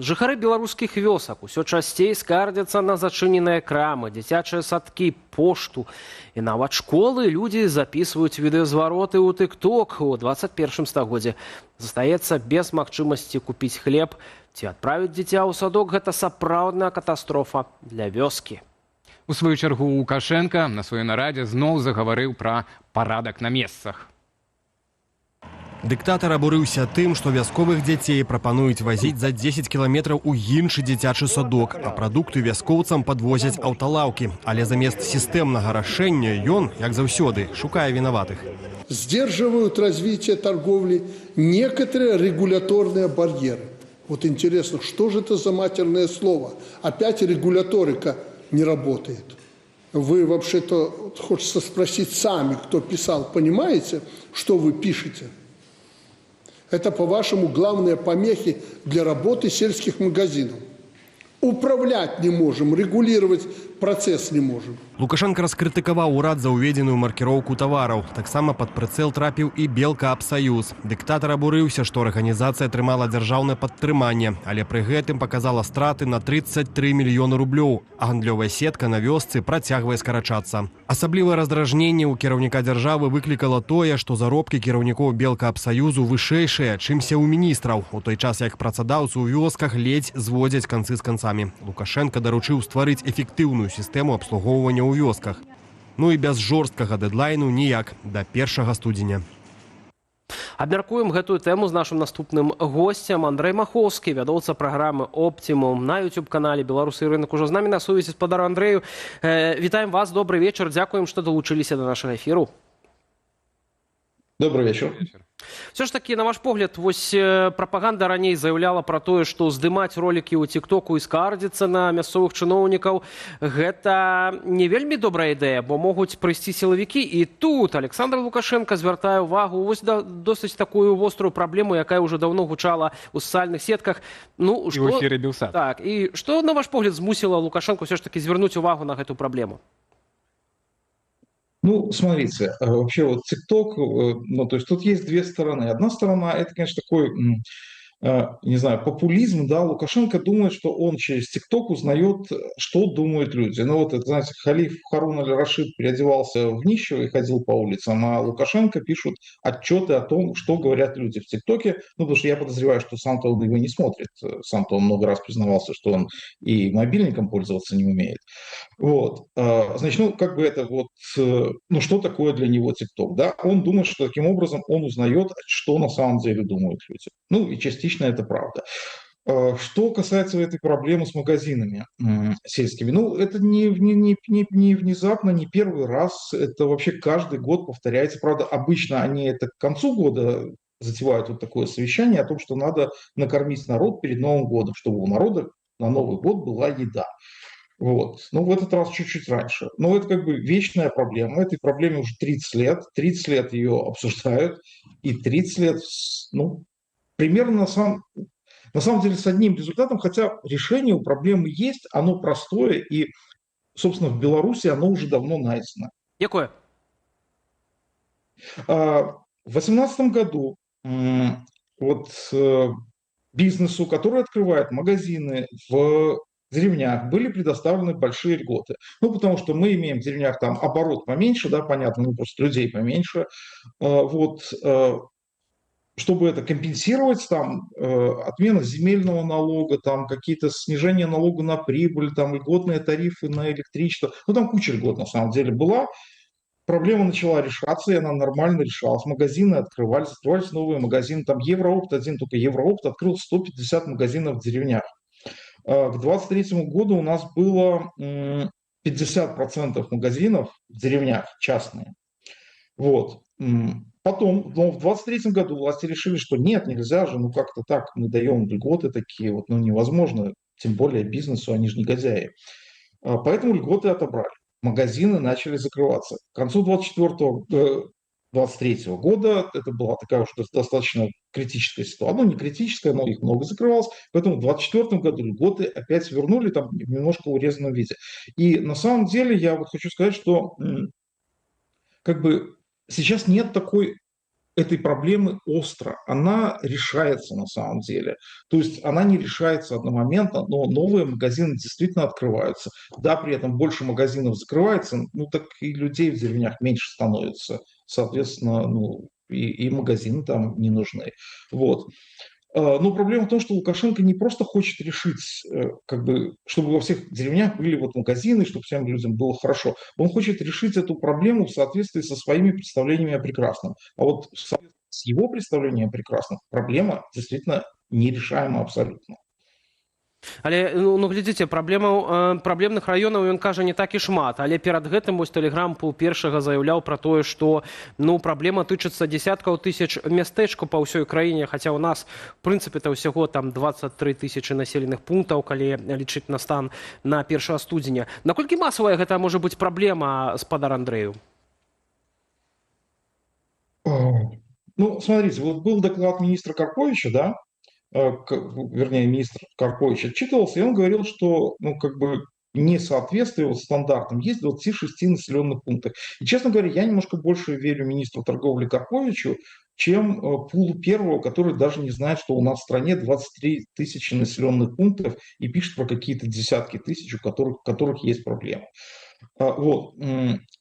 Жыхары беларускіх вёсак усё часцей скардзяцца на зачыненыя крамы, дзіцячыя садкі, пошту. І нават школы людзі запісваюць відэазвароты ў TikTok у 21 стагоддзі. Застаецца без магчымасці купіць хлеб ці адправіць дзіця ў садок. Гэта сапраўдная катастрофа для вёскі. У сваю чаргу Лукашенко на сваёй нарадзе зноў загаварыў пра парадак на месцах. Дыктатар абурыўся тым, што вясковых дзяцей прапануюць вазіць за 10 кіламетраў у іншы дзіцячы садок, а прадукты вяскоўцам падвозяць аўталаўкі. Але замест сістэмнага рашэння ён, як заўсёды, шукае вінаватых. Сдерживают развитие торговли некоторые регуляторные барьеры. Вот интересно, что же это за матерное слово? Опять регуляторика не работает. Вы вообще-то, хочется спросить сами, кто писал, понимаете, что вы пишете? Это, по-вашему, главные помехи для работы сельских магазинов. Управлять не можем, регулировать процесс не можем. Лукашенко раскрытыкаваў урад за ўведзеную маркіроўку тавараў. Таксама пад прыцэл трапіў і Белкапсаюз. Дыктатар абурыўся, што арганізацыя атрымала дзяржаўнае падтрыманне, але пры гэтым паказала страты на 33 мільёны рублёў, а гандлёвая сетка на вёсцы працягвае скарачацца. Асаблівае раздражненне ў кіраўніка дзяржавы выклікала тое, што заробкі кіраўнікоў Белкапсаюзу вышэйшыя, чымся ў міністраў, у той час як працадаўцы ў вёсках ледзь зводзяць канцы з канцамі. Лукашенко даручыў стварыць эфектыўную сістэму абслугоўвання ў вёсках. Ну і без жорсткага дэдлайну ніяк да 1 студзеня. Абмяркуем гэтую тэму з нашым наступным госцем. Андрэй Махоўскі, вядоўца праграмы «Оптимум» на YouTube-канале «Беларусы і рынок» ужо з намі на сувязі. Спадар Андрэю, вітаем вас, добрый вечар, дзякуем, што далучыліся да нашага эфіру. Добрый вечер. Все ж таки, на ваш погляд, вось прапаганда раней заяўляла пра тое, што здымаць ролікі ў тиктоку і скардзіцца на мясцовых чыноўнікаў – гэта не вельмі добрая ідэя, бо могуць прыйсці сілавікі. І тут Александр Лукашенко звяртае ўвагу вось досыць такую вострую праблему, якая ўжо даўно гучала ў сацыяльных сетках. Ну, І ў эфіры Белсат. Так, і што, на ваш погляд, змусіла Лукашенко все ж таки звярнуць увагу на гэту праблему? Ну, смотрите, вообще вот ТикТок, ну, то есть тут есть две стороны. Одна сторона, это, конечно, такой, не знаю, популизм, да, Лукашенко думает, что он через ТикТок узнает, что думают люди. Ну, вот это, знаете, халиф Харун аль-Рашид переодевался в нищего и ходил по улицам, а Лукашенко пишут отчеты о том, что говорят люди в ТикТоке, ну, потому что я подозреваю, что сам-то он его не смотрит, сам-то он много раз признавался, что он и мобильником пользоваться не умеет. Вот, значит, ну, как бы это вот, ну, что такое для него ТикТок, да? Он думает, что таким образом он узнает, что на самом деле думают люди. Ну, и частично это правда. Что касается этой проблемы с магазинами сельскими, ну, это не внезапно, не первый раз, это вообще каждый год повторяется. Правда, обычно они это к концу года затевают вот такое совещание о том, что надо накормить народ перед Новым годом, чтобы у народа на Новый год была еда. Вот. Ну, в этот раз чуть-чуть раньше. Но это как бы вечная проблема. Этой проблеме уже 30 лет. 30 лет ее обсуждают. И 30 лет, ну, примерно на самом деле с одним результатом, хотя решение у проблемы есть, оно простое, и, собственно, в Беларуси оно уже давно найдено. Якое? В 2018 году вот бизнесу, который открывает магазины в деревнях, были предоставлены большие льготы. Ну, потому что мы имеем в деревнях там оборот поменьше, да, понятно, ну, просто людей поменьше. Вот, чтобы это компенсировать, там, отмена земельного налога, там, какие-то снижения налога на прибыль, там, льготные тарифы на электричество. Ну, там куча льгот, на самом деле, была. Проблема начала решаться, и она нормально решалась. Магазины открывались новые магазины. Там Евроопт, только Евроопт открыл 150 магазинов в деревнях. К 2023 году у нас было 50% магазинов в деревнях частные. Вот. Потом, но в 2023 году власти решили, что нет, нельзя же, ну как-то так, мы даем льготы такие, вот, ну невозможно, тем более бизнесу, они же негодяи. Поэтому льготы отобрали. Магазины начали закрываться. К концу 2023 года это была такая уже достаточно критическая ситуация. Ну, не критическая, но их много закрывалось. Поэтому в 2024 году льготы опять вернули там в немножко урезанном виде. И на самом деле я вот хочу сказать, что как бы сейчас нет такой этой проблемы остро. Она решается на самом деле. То есть она не решается одномоментно, но новые магазины действительно открываются. Да, при этом больше магазинов закрывается, ну так и людей в деревнях меньше становится. Соответственно, ну, и магазины там не нужны. Вот. Но проблема в том, что Лукашенко не просто хочет решить, как бы, чтобы во всех деревнях были вот магазины, чтобы всем людям было хорошо. Он хочет решить эту проблему в соответствии со своими представлениями о прекрасном. А вот в соответствии с его представлением о прекрасном проблема действительно нерешаема абсолютно. Але ну глядзіце, праблемных раёнаў ён кажа не так і шмат, але перад гэтым вось тэлеграм-пул першага заяўляў пра тое, што ну праблема тычыцца дзесяткаў тысяч мястэчкаў па ўсёй краіне, хаця ў нас в прынцыпе-то ўсяго там 23 тысячы населеных пунктаў, калі лічыць на стан на 1 студзеня. Наколькі масавая гэта можа быць праблема, спадар Андрэю? Ну, смотрите, вот был доклад министра Карповича, да, вернее, министр Карпович отчитывался, и он говорил, что, ну, как бы, несоответствие вот стандартам есть в 26 населенных пунктах. И, честно говоря, я немножко больше верю министру торговли Карповичу, чем пулу первого, который даже не знает, что у нас в стране 23 тысячи населенных пунктов и пишет про какие-то десятки тысяч, у которых есть проблемы. Вот.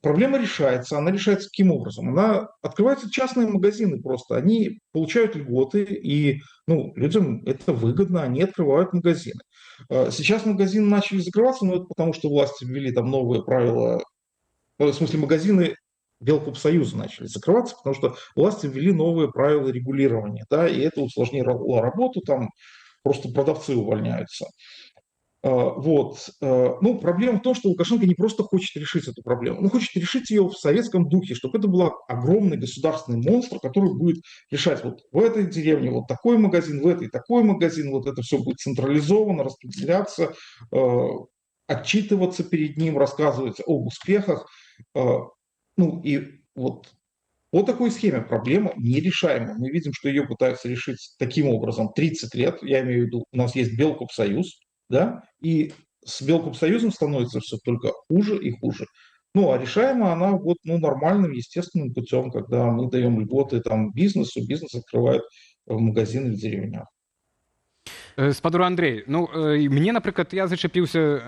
Проблема решается. Она решается каким образом? Открываются частные магазины просто. Они получают льготы, и ну, людям это выгодно, они открывают магазины. Сейчас магазины начали закрываться, но это потому, что власти ввели там новые правила. В смысле, магазины Белкопсоюза начали закрываться, потому что власти ввели новые правила регулирования, да, и это усложнило работу, там просто продавцы увольняются. Вот. Ну, проблема в том, что Лукашенко не просто хочет решить эту проблему, он хочет решить ее в советском духе, чтобы это был огромный государственный монстр, который будет решать вот в этой деревне вот такой магазин, в этой такой магазин, вот это все будет централизовано, распределяться, отчитываться перед ним, рассказывать об успехах. Ну и вот по такой схеме проблема нерешаема. Мы видим, что ее пытаются решить таким образом 30 лет, я имею в виду, у нас есть Белкопсоюз, да, и с Белкопсоюзом становится все только хуже и хуже. Ну, а решаема она вот, ну, нормальным, естественным путем, когда мы даем льготы там бизнесу, бизнес открывает магазины в деревнях. Спадару Андрей, ну мне, напрыклад, я зачапіўся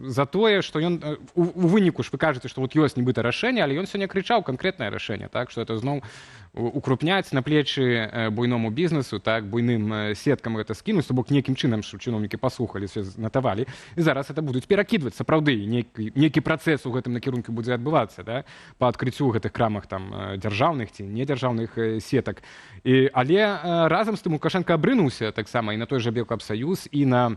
за тое, што ён у выніку ж вы кажаце, што вот ёсць нібыта рашэнне, але ён сёння крычаў канкрэтнае рашэнне, так што это зноў укрупняць на плечы буйному бізнесу, так буйным сеткам гэта скінуць, то бок нейкім чынам, што чыноўнікі паслухалі, все натавалі, і зараз это будуць перакідваць сапраўды, нейкі працэс у гэтым накірунку будзе адбывацца, да, па адкрыццю гэтых крамах там дзяржаўных ці недзяржаўных сетак. Але разам з тым Лукашенко абрынуўся таксама і на той жа Белкапсаюз, і на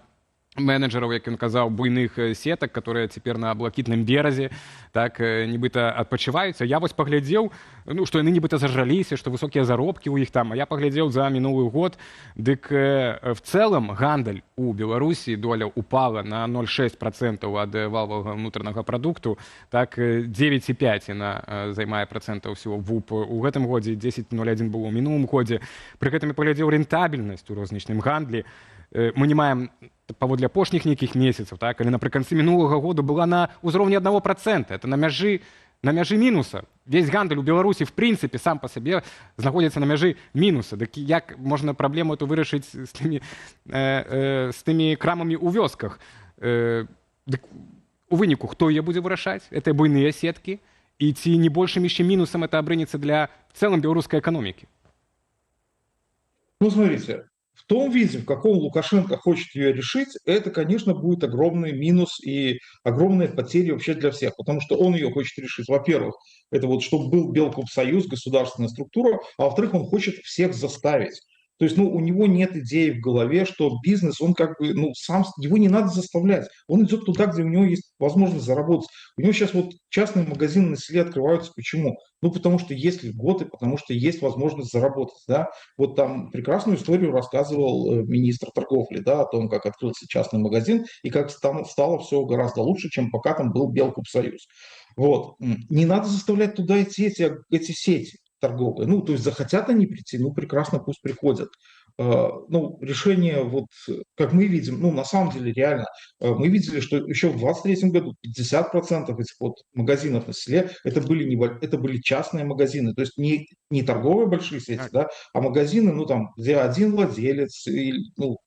менеджераў, як ён казаў, буйных сетак, которые цяпер на блакітным беразе, так, нібыта адпачываюцца. Я вось паглядзеў, ну, што яны нібыта зажраліся, што высокія заробкі ў іх там, а я паглядзеў за мінулы год, дык в цэлым гандаль у Беларусі доля упала на 0,6% ад валовага внутреннага прадукту, так, 9,5 яна займае працэнтаў всего ВУП у гэтым годзе, 10,01 было ў мінулым годзе. Пры гэтым я паглядзеў рэнтабельнасць у рознічным гандлі. Мы не маем паводле апошніх нейкіх месяцаў, так, але напрыканцы мінулага года была на ўзроўні 1%. Это на мяжы мінуса. Весь гандаль у Беларусі, в прынцыпе, сам па сабе знаходзіцца на мяжы мінуса. Дык як можна праблему эту вырашыць з тымі крамамі ў вёсках? Дык у выніку хто яе будзе вырашаць? Это буйныя сеткі? І ці не большым яшчэ мінусам это абрынецца для в цэлым беларускай эканомікі? Ну, смотрите, в том виде, в каком Лукашенко хочет ее решить, это, конечно, будет огромный минус и огромные потери вообще для всех, потому что он ее хочет решить, во-первых, это вот чтобы был Белкопсоюз, государственная структура, а во-вторых, он хочет всех заставить. То есть, ну, у него нет идеи в голове, что бизнес, он как бы, ну, сам, его не надо заставлять. Он идет туда, где у него есть возможность заработать. У него сейчас вот частные магазины на селе открываются. Почему? Ну, потому что есть льготы, потому что есть возможность заработать, да. Вот там прекрасную историю рассказывал министр торговли, да, о том, как открылся частный магазин и как стало все гораздо лучше, чем пока там был Белкопсоюз. Вот. Не надо заставлять туда идти эти сети торговые. Ну, то есть захотят они прийти, ну, прекрасно, пусть приходят. ну, решение, вот, как мы видим, ну, на самом деле, реально, мы видели, что еще в 23 году 50% этих вот магазинов на селе это были частные магазины, то есть не торговые большие сети, Так. да, а магазины, ну, там, где один владелец, ну,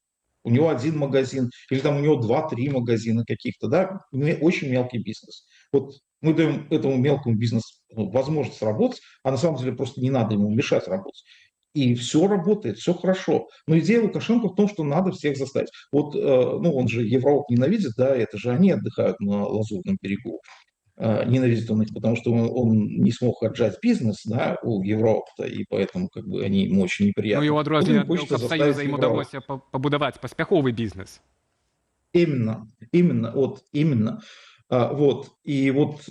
у него один магазин, или там у него два-три магазина каких-то, да, очень мелкий бизнес. Вот мы даем этому мелкому бизнесу, ну, возможность работать, а на самом деле просто не надо ему мешать работать. И все работает, все хорошо. Но идея Лукашенко в том, что надо всех заставить. Вот, ну, он же Европу ненавидит, да, это же они отдыхают на Лазурном берегу. Ненавидит он их, потому что он не смог отжать бизнес, да, у Европы, и поэтому как бы они ему очень Ну і неприятны. ў Вот адрозненне им ад хочется заставить Белкапсаюза ім Европу. удалося пабудаваць паспяховы бізнес. Именно, вот, именно. Вот, и вот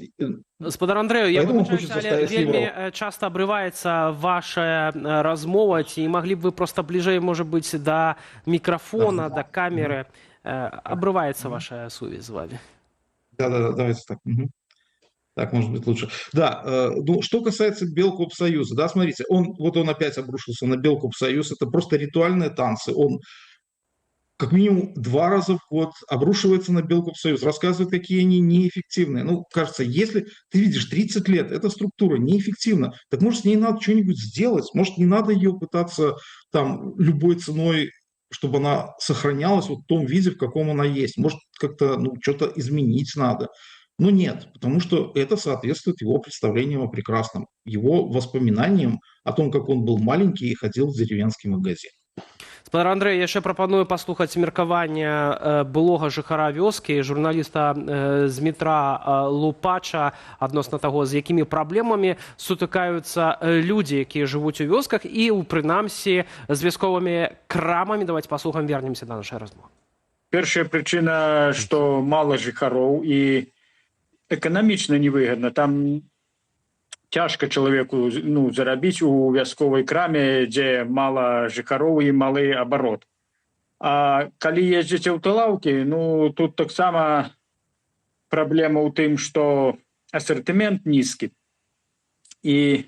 Спадар Андрэю, я поэтому он выбачаюся, хочет але заставить вельмі Европу. часта абрываецца ваша размова, ці маглі б вы проста бліжэй, можа быць, да мікрафона, да камеры. Абрываецца ваша сувязь з вами. Да, давайте так. Мгм. Так, может быть, лучше. Да, ну, что касается Белкопсоюза, да, смотрите, он опять обрушился на Белкопсоюз, это просто ритуальные танцы, он как минимум 2 раза в год обрушивается на Белкопсоюз, рассказывает, какие они неэффективные. Ну, кажется, если ты видишь 30 лет, эта структура неэффективна, так может с ней надо что-нибудь сделать, может не надо ее пытаться там любой ценой, чтобы она сохранялась вот в том виде, в каком она есть. Может как-то ну, что-то изменить надо. Но нет, потому что это соответствует его представлениям о прекрасном, его воспоминаниям о том, как он был маленький и ходил в деревенский магазин. Спадар Андрэй, я яшчэ прапаную паслухаць меркаванне былога жыхара вёскі, журналіста з метра Лупача адносна таго, з якімі праблемамі сутыкаюцца людзі, якія жывуць у вёсках і, прынамсі, з вясковымі крамамі. Давайте паслухаем, вернемся да нашай размовы. Першая прычына, што мала жыхароў і эканамічна невыгадна. Там цяжка чалавеку ну, зарабіць у вясковай краме, дзе мала жыхароў і малы абарот. А калі ездзіце ў тылаўкі, ну тут таксама праблема ў тым, што асартымент нізкі. І,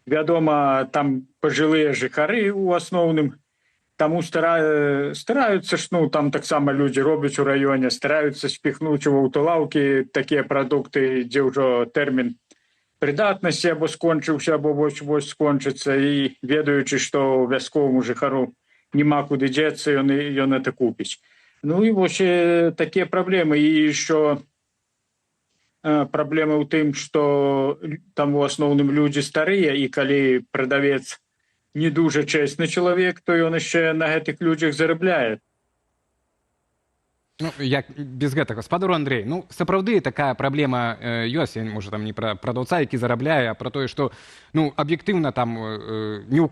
вядома, там пажылыя жыхары ў асноўным, таму стараюцца, ну, там таксама людзі робяць у раёне, стараюцца спіхнуць у тылаўкі такія прадукты, дзе ўжо тэрмін прыдатнасці або скончыўся, або вось скончыцца, і ведаючы, што вясковаму жыхару няма куды дзецца, ён это купіць. Ну і вось такія праблемы. І що праблема ў тым, што там у асноўным людзі старыя, і калі прадавец не дуже чесны чалавек, то ён яшчэ на гэтых людзях зарабляе. Ну, як без гэтага, спадару Андрэй, ну, сапраўды такая праблема ёсць, можа, там не пра прадаўца, які зарабляе, а пра тое, што, ну, аб'ектыўна там не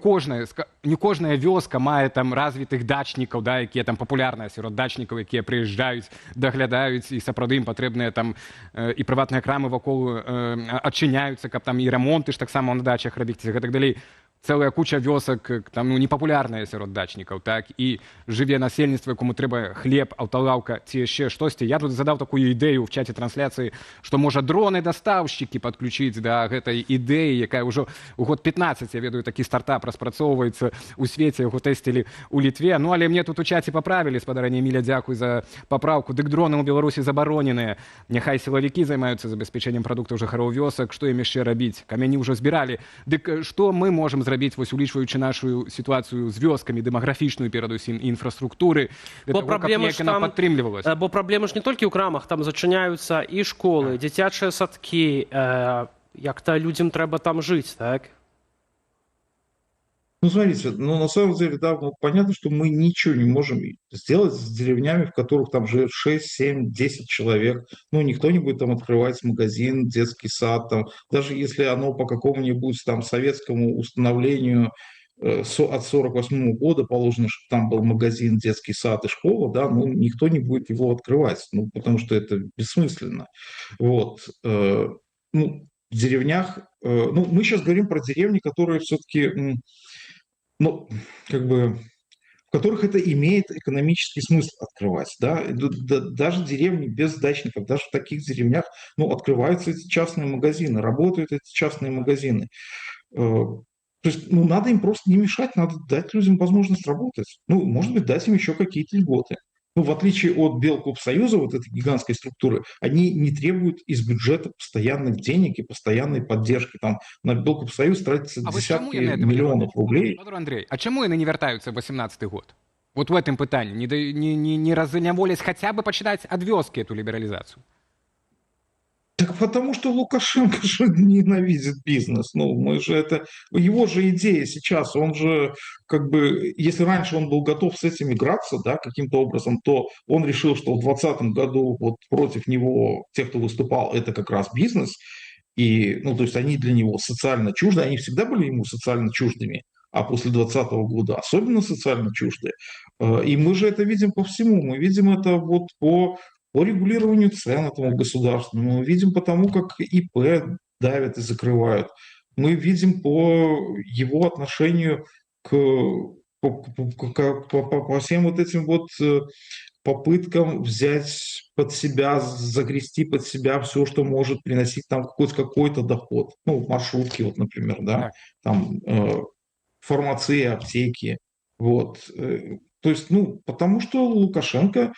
кожная вёска мае там развітых дачнікаў, да, якія там папулярныя сярод дачнікаў, якія прыязджаюць, даглядаюць, і сапраўды ім патрэбныя там і прыватныя крамы вакол адчыняюцца, каб там і рамонты ж таксама на дачах рабіць, і гэтак далей. Цэлая куча вёсак, там, ну, непапулярныя сярод дачнікаў, так, і жыве насельніцтва, якому трэба хлеб, аўталаўка ці яшчэ штосьці. Я тут задаў такую ідэю ў чаце трансляцыі, што можа дроны-дастаўшчыкі падключыць да гэтай ідэі, якая ўжо ў год 15, я ведаю, такі стартап распрацоўваецца ў свеце, яго тэсцілі ў Літве. Ну, але мне тут у чаце паправілі, спадарня Эміля, дзякуй за папраўку. Дык дроны ў Беларусі забароненыя. Няхай сілавікі займаюцца забеспячэннем прадуктаў жыхароў вёсак, што ім яшчэ рабіць? Камяні ўжо збіралі. Дык што мы можам зрабіць, вось улічваючы нашу сітуацыю з вёскамі, дэмаграфічную перадусім інфраструктуры, для того, каб неяк яна падтрымлівалася? Бо праблемы ж не толькі ў крамах, там зачыняюцца і школы, дзіцячыя садкі, як-то людзям трэба там жыць, так? Ну, смотрите, ну, на самом деле, да, ну, понятно, что мы ничего не можем сделать с деревнями, в которых там живет 6, 7, 10 человек. Ну, никто не будет там открывать магазин, детский сад, там, даже если оно по какому-нибудь там советскому установлению от 48 года положено, что там был магазин, детский сад и школа, да, ну, никто не будет его открывать, ну, потому что это бессмысленно. Вот. Ну, в деревнях, ну, мы сейчас говорим про деревни, которые все-таки, ну, как бы, в которых это имеет экономический смысл открывать, да? Даже деревни без дачников, даже в таких деревнях, ну, открываются эти частные магазины, работают эти частные магазины. То есть, ну, надо им просто не мешать, надо дать людям возможность работать. Ну, может быть, дать им еще какие-то льготы. Ну, в отличие от Белкопсоюза, вот этой гигантской структуры, они не требуют из бюджета постоянных денег и постоянной поддержки. Там на Белкопсоюз тратится А вось чаму десятки яны этого не миллионов робяць? рублей. Спадар Андрей, а чаму яны не вяртаюцца ў 18-й год? Вот в этом пытанні не разняволяць хаця бы пачынаць ад вёскі эту лібералізацыю. Так потому что Лукашенко же ненавидит бизнес. Ну, мы же это... Его же идея сейчас, он же как бы... Если раньше он был готов с этим играться, да, каким-то образом, то он решил, что в 2020 году вот против него, тех, кто выступал, это как раз бизнес. И, ну, то есть они для него социально чужды, они всегда были ему социально чуждыми, а после 2020 года особенно социально чужды. И мы же это видим по всему. Мы видим это вот по регулированию цен этому государству. Мы видим по тому, как ИП давят и закрывают. Мы видим по его отношению по всем вот этим вот попыткам взять под себя, загрести под себя все, что может приносить там какой-то доход. Ну, маршрутки, вот, например, да, Так. там фармации, аптеки. Вот. То есть, ну, потому что Лукашенко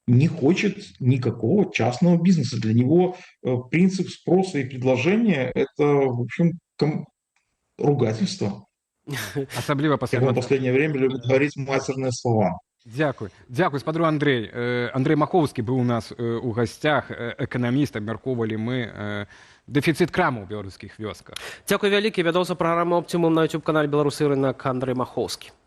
не хочет никакого частного бизнеса. Для него принцип спроса и предложения – это, в общем, ругательство. Асабліва Как пасля он в последнее время любит говорить матерные слова. Дзякуй спадару Андрей. Андрей Махоўскі быў у нас у гасцях, эканаміст, абмяркоўвалі мы дэфіцыт крамаў у беларускіх вёсках. Дзякуй вялікі, вядоўца праграмы «Оптимум» на YouTube-канале «Беларусы і рынак» Андрэй Махоўскі.